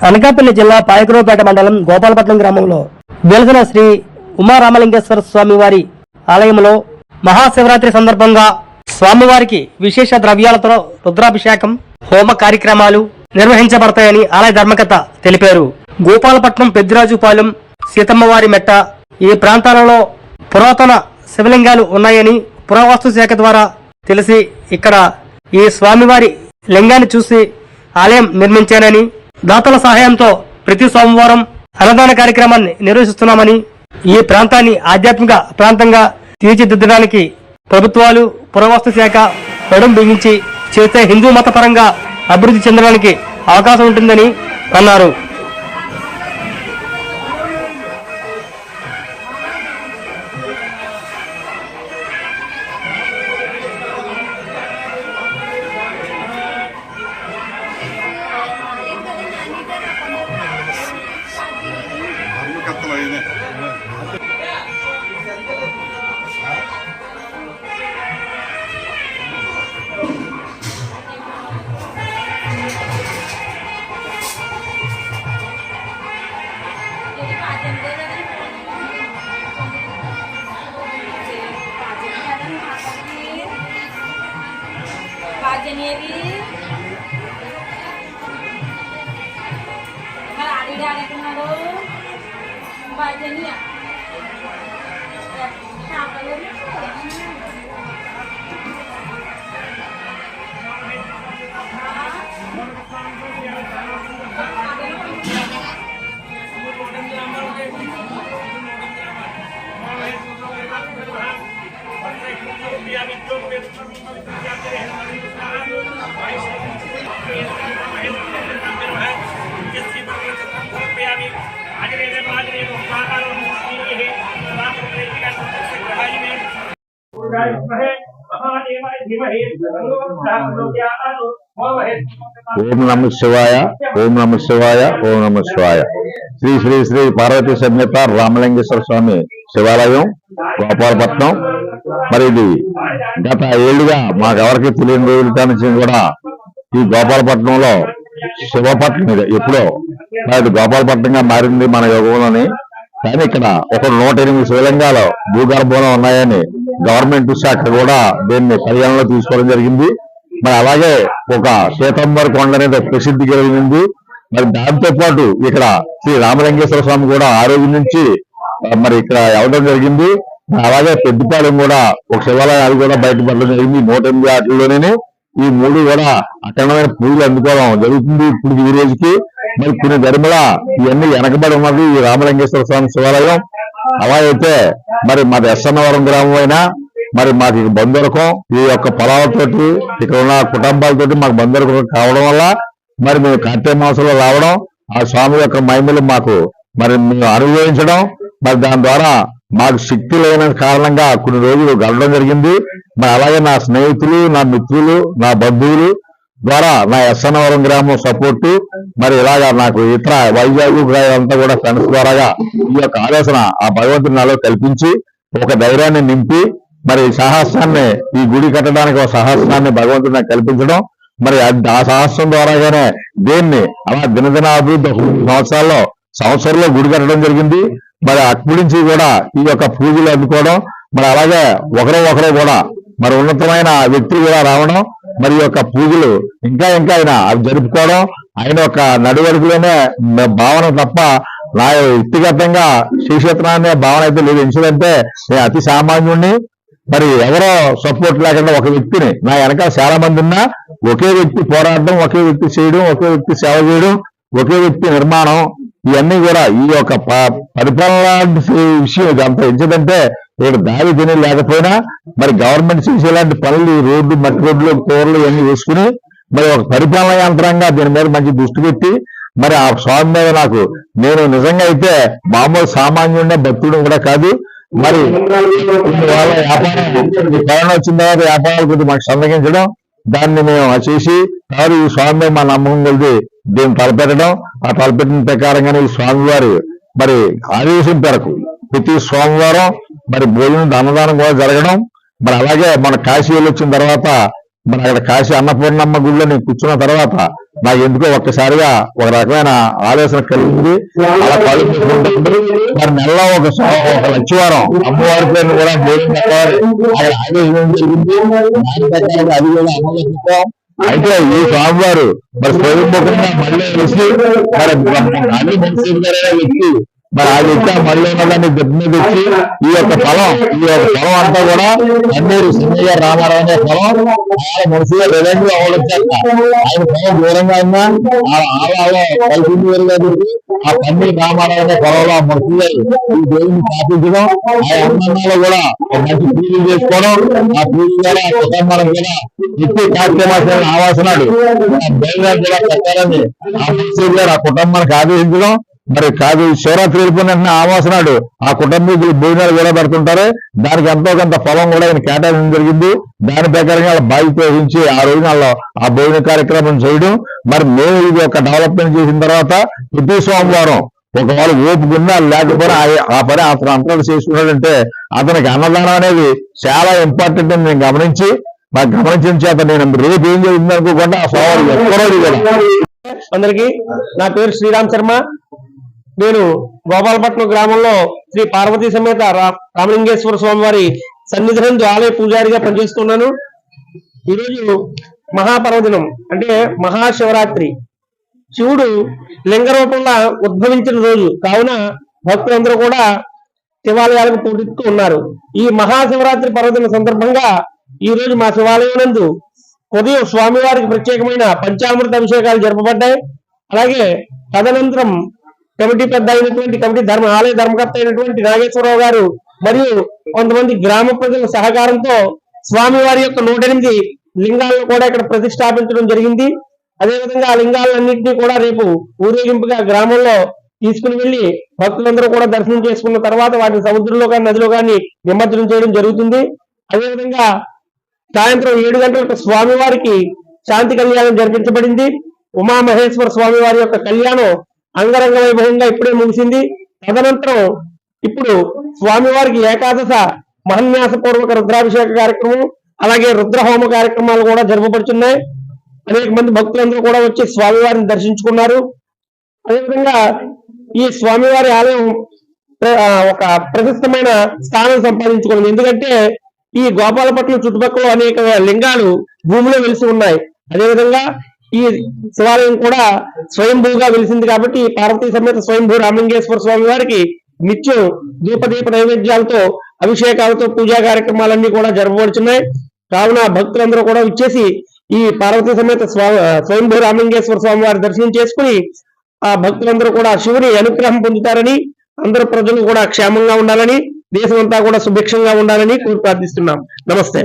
అనకాపల్లి జిల్లా పాయకురావుపేట మండలం గోపాలపట్నం గ్రామంలో వెలిసిన శ్రీ ఉమారామలింగేశ్వర స్వామి వారి ఆలయంలో మహాశివరాత్రి సందర్భంగా స్వామివారికి విశేష ద్రవ్యాలతో రుద్రాభిషేకం హోమ కార్యక్రమాలు నిర్వహించబడతాయని ఆలయ ధర్మకర్త తెలిపారు. గోపాలపట్నం పెద్దిరాజుపాలెం సీతమ్మవారి మెట్ట ఈ ప్రాంతాలలో పురాతన శివలింగాలు ఉన్నాయని పురావస్తు శాఖ ద్వారా తెలిసి ఇక్కడ ఈ స్వామివారి లింగాన్ని చూసి ఆలయం నిర్మించానని, దాతల సహాయంతో ప్రతి సోమవారం అన్నదాన కార్యక్రమాన్ని నిర్వహిస్తున్నామని, ఈ ప్రాంతాన్ని ఆధ్యాత్మిక ప్రాంతంగా తీర్చిదిద్దడానికి ప్రభుత్వాలు పురావస్తు శాఖ నడుం బిగించి చేస్తే హిందూ మతపరంగా అభివృద్ధి చెందడానికి అవకాశం ఉంటుందని అన్నారు. ఓం నమ శివాయ, ఓం నమ శివాయ, ఓం నమ శివాయ. శ్రీ శ్రీ శ్రీ పార్వతీ సమేత రామలింగేశ్వర స్వామి శివాలయం గోపాలపట్నం. మరి ఇది గత ఏళ్లుగా మాకెవరికి తెలియని రోజుల నుంచి కూడా ఈ గోపాలపట్నంలో శివపట్నం మీద ఎప్పుడో మరి గోపాలపట్నంగా మారింది మన యుగంలోని. కానీ ఇక్కడ ఒక 108 శివలింగాలు భూగర్భంలో ఉన్నాయని గవర్నమెంట్ శాఖ కూడా దీన్ని పరిగణనలో తీసుకోవడం జరిగింది. మరి అలాగే ఒక సీతమ్మవారి కొండ అనేది ప్రసిద్ధి కలిగింది. మరి దాంతో పాటు ఇక్కడ శ్రీ రామలింగేశ్వర స్వామి కూడా ఆ రోజు నుంచి మరి ఇక్కడ అవడం జరిగింది. అలాగే పెద్దపాలెం కూడా ఒక శివాలయం అది కూడా బయటపడడం జరిగింది. 108 వాటిల్లోనే ఈ 3 కూడా అఖండమైన పూజలు అందుకోవడం జరుగుతుంది ఇప్పుడు ఈ రోజుకి. మరి కొన్ని ధర్మల ఇవన్నీ వెనకబడి ఉన్నది ఈ రామలింగేశ్వర స్వామి శివాలయం. అలాగైతే మరి మాది ఎస్సన్నవరం గ్రామం అయినా మరి మాకు బంధురకం ఈ యొక్క పొలాలతోటి ఇక్కడ ఉన్న కుటుంబాలతోటి మాకు బంధురకం కావడం వల్ల మరి మేము కార్తీక మాసంలో రావడం, ఆ స్వామి యొక్క మహిమలు మాకు మరి మేము అనుభవించడం, మరి దాని ద్వారా మాకు శక్తి లేని కారణంగా కొన్ని రోజులు గడవడం జరిగింది. మరి అలాగే నా స్నేహితులు, నా మిత్రులు, నా బంధువులు ద్వారా నా ఎస్సన్నవరం గ్రామం సపోర్టు, మరి ఇలాగా నాకు ఇతర వైజాగ్ అంతా కూడా ఫ్రెండ్స్ ద్వారా ఈ యొక్క ఆలోచన ఆ భగవంతుని నాలో కల్పించి ఒక ధైర్యాన్ని నింపి మరి సాహసాన్ని ఈ గుడి కట్టడానికి ఒక సాహసాన్ని భగవంతుని కల్పించడం, మరి ఆ సాహసం ద్వారాగానే దేన్ని అలా దినదిన అభివృద్ధి సంవత్సరంలో గుడి కట్టడం జరిగింది. మరి అక్కడి నుంచి కూడా ఈ యొక్క పూజలు అందుకోవడం, మరి అలాగే ఒకరు కూడా మరి ఉన్నతమైన వ్యక్తులు కూడా రావడం, మరి యొక్క పూజలు ఇంకా ఆయన అవి జరుపుకోవడం, ఆయన యొక్క నడువడుకులోనే భావన తప్ప నా వ్యక్తిగతంగా శ్రీక్షేత్రాన్ని భావన అయితే లేదు. ఎందుకంటే నేను అతి సామాన్యుడిని. మరి ఎవరో సపోర్ట్ లేకుండా ఒక వ్యక్తిని నా వెనకాల చాలా మంది ఉన్నా ఒకే వ్యక్తి పోరాడడం, ఒకే వ్యక్తి చేయడం, ఒకే వ్యక్తి సేవ చేయడం, ఒకే వ్యక్తి నిర్మాణం, ఇవన్నీ కూడా ఈ యొక్క పరిపాలన విషయం ఇదంతా. ఎందుకంటే ఇక్కడ దారి తిని లేకపోయినా మరి గవర్నమెంట్ చేసే ఇలాంటి పనులు రోడ్డు మట్టి రోడ్లు కూరలు ఇవన్నీ వేసుకుని మరి ఒక పరిపాలన యంత్రంగా దీని మీద మంచి దృష్టి పెట్టి మరి ఆ స్వామి మీద నాకు నేను నిజంగా అయితే మామూలు సామాన్యుడినే భక్తుడు కూడా కాదు. మరి వాళ్ళ వ్యాపారం కరోనా వచ్చిన తర్వాత వ్యాపారాలు కొద్దిగా మాకు సందర్శించడం, దాన్ని మేము చేసి కాదు ఈ స్వామి మీద మా నమ్మకం కొద్ది దీన్ని తలపెట్టడం, ఆ తలపెట్టిన ప్రకారంగానే ఈ స్వామివారు మరి ఆదేశం మేరకు ప్రతి సోమవారం మరి భోజనం అన్నదానం కూడా జరగడం. మరి అలాగే మన కాశీ వెళ్ళి వచ్చిన తర్వాత మరి అక్కడ కాశీ అన్నపూర్ణమ్మ గుడిలో నేను కూర్చున్న తర్వాత నాకు ఎందుకో ఒక్కసారిగా ఒక రకమైన ఆలోచన కలిగింది. అలా కళ్ళు మూసుకుంటుంది. మరి నెలలో ఒక లక్షవారం అమ్మవారి పేరును కూడా భోజనం పెట్టాలి అక్కడ ఆదేశం జరిగింది. దాని ప్రకారం అది కూడా అమలు పెట్టాం. అయితే ఈ స్వామివారు మరి స్వయంముఖంగా మళ్ళీ వచ్చి మరి అన్ని మనిషి వ్యక్తి మరి ఆ వ్యక్తి ఆ మళ్ళీ ఉన్నదాన్ని గట్టి మీద వచ్చి ఈ యొక్క పొలం అంతా కూడా అన్నూరు సింగయ్య రామారావు అనే పొలం ఆయన మనిషిగా రెవెన్యూ అవలొచ్చాక ఆయన పొలం దూరంగా ఉన్నా ఆలలో కలిసింది కాబట్టి ఆ పన్నీరు రామారావు అనే పొలంలో ఆ మనిషి గారు ఈ దేవుని స్థాపించడం ఆ అన్నాల్లో కూడా మంచి పూజలు చేసుకోవడం ఆ పూజలు ద్వారా ఆ కుటుంబాలను కూడా నిత్య కార్యక్రమాలను ఆవాసనాడు దైవాన్ని కూడా పెట్టాలని ఆ మనిషి గారు ఆ కుటుంబానికి ఆదేశించడం. మరి కాదు శివరాత్రి వెళ్ళిపోయిన ఆవాసనాడు ఆ కుటుంబీకులు భోజనాలు కూడా పెడుతుంటారు. దానికి ఎంతో కొంత ఫలం కూడా ఆయన కేటాయించడం జరిగింది. దాని ప్రకారంగా బాధ్యత వహించి ఆ రోజునాల్లో ఆ భోజన కార్యక్రమం చేయడం. మరి మేము ఇది ఒక డెవలప్మెంట్ చేసిన తర్వాత ప్రతి సోమవారం ఒకవేళ ఓపుకున్నా లేకపోయినా ఆ పని అతను అంతరాలు చేసుకున్నాడంటే అతనికి అన్నదానం అనేది చాలా ఇంపార్టెంట్ అని నేను గమనించి నాకు గమనించిన చేత నేను రేపు ఏం జరిగింది అనుకోకుండా ఆ సోమవారం ఎక్కడో కూడా. అందరికీ నా పేరు శ్రీరామ్ శర్మ. నేను గోపాలపట్నం గ్రామంలో శ్రీ పార్వతీ సమేత రామలింగేశ్వర స్వామి వారి సన్నిధినందు ఆలయ పూజారిగా పనిచేస్తున్నాను. ఈరోజు మహాపర్వదినం అంటే మహాశివరాత్రి. శివుడు లింగ రూపంలో ఉద్భవించిన రోజు కావున భక్తులందరూ కూడా శివాలయాలకు పోటెత్తుతూ ఉన్నారు. ఈ మహాశివరాత్రి పర్వదిన సందర్భంగా ఈ రోజు మా శివాలయం నందు ఉదయం స్వామివారికి ప్రత్యేకమైన పంచామృత అభిషేకాలు జరపబడ్డాయి. అలాగే తదనంతరం కమిటీ పెద్ద అయినటువంటి ఆలయ ధర్మకర్త అయినటువంటి నాగేశ్వరరావు గారు మరియు కొంతమంది గ్రామ ప్రజల సహకారంతో స్వామివారి యొక్క 108 లింగాలను కూడా ఇక్కడ ప్రతిష్టాపించడం జరిగింది. అదేవిధంగా ఆ లింగాలన్నింటినీ కూడా రేపు ఊరేగింపుగా గ్రామంలో తీసుకుని వెళ్లి భక్తులందరూ కూడా దర్శనం చేసుకున్న తర్వాత వాటిని సముద్రంలో కానీ నదిలో కానీ నిమజ్జనం చేయడం జరుగుతుంది. అదేవిధంగా సాయంత్రం 7 గంటలకు స్వామివారికి శాంతి కళ్యాణం జరిపించబడింది. ఉమామహేశ్వర స్వామి వారి యొక్క కళ్యాణం అంగరంగ వైభవంగా ఇప్పుడే ముగిసింది. తదనంతరం ఇప్పుడు స్వామివారికి ఏకాదశ మహన్యాసపూర్వక రుద్రాభిషేక కార్యక్రమం అలాగే రుద్రహోమ కార్యక్రమాలు కూడా జరపబడుతున్నాయి. అనేక మంది భక్తులందరూ కూడా వచ్చి స్వామివారిని దర్శించుకున్నారు. అదేవిధంగా ఈ స్వామివారి ఆలయం ఒక ప్రశస్తమైన స్థానం సంపాదించుకుంది. ఎందుకంటే ఈ గోపాలపట్నం చుట్టుపక్కల అనేక లింగాలు భూమిలో వెలిసి ఉన్నాయి. అదేవిధంగా ఈ శివాలయం కూడా స్వయంభూగా వెలిసింది కాబట్టి పార్వతీ సమేత స్వయంభూ రామలింగేశ్వర స్వామి వారికి నిత్యం దీపదీప నైవేద్యాలతో అభిషేకాలతో పూజా కార్యక్రమాలన్నీ కూడా జరపబడుతున్నాయి. కావున భక్తులందరూ కూడా వచ్చేసి ఈ పార్వతీ సమేత స్వయంభూ రామలింగేశ్వర స్వామి వారి దర్శనం చేసుకుని ఆ భక్తులందరూ కూడా శివుని అనుగ్రహం పొందుతారని, అందరు ప్రజలు కూడా క్షేమంగా ఉండాలని, దేశమంతా కూడా సుభిక్షంగా ఉండాలని కోరి ప్రార్థిస్తున్నాం. నమస్తే.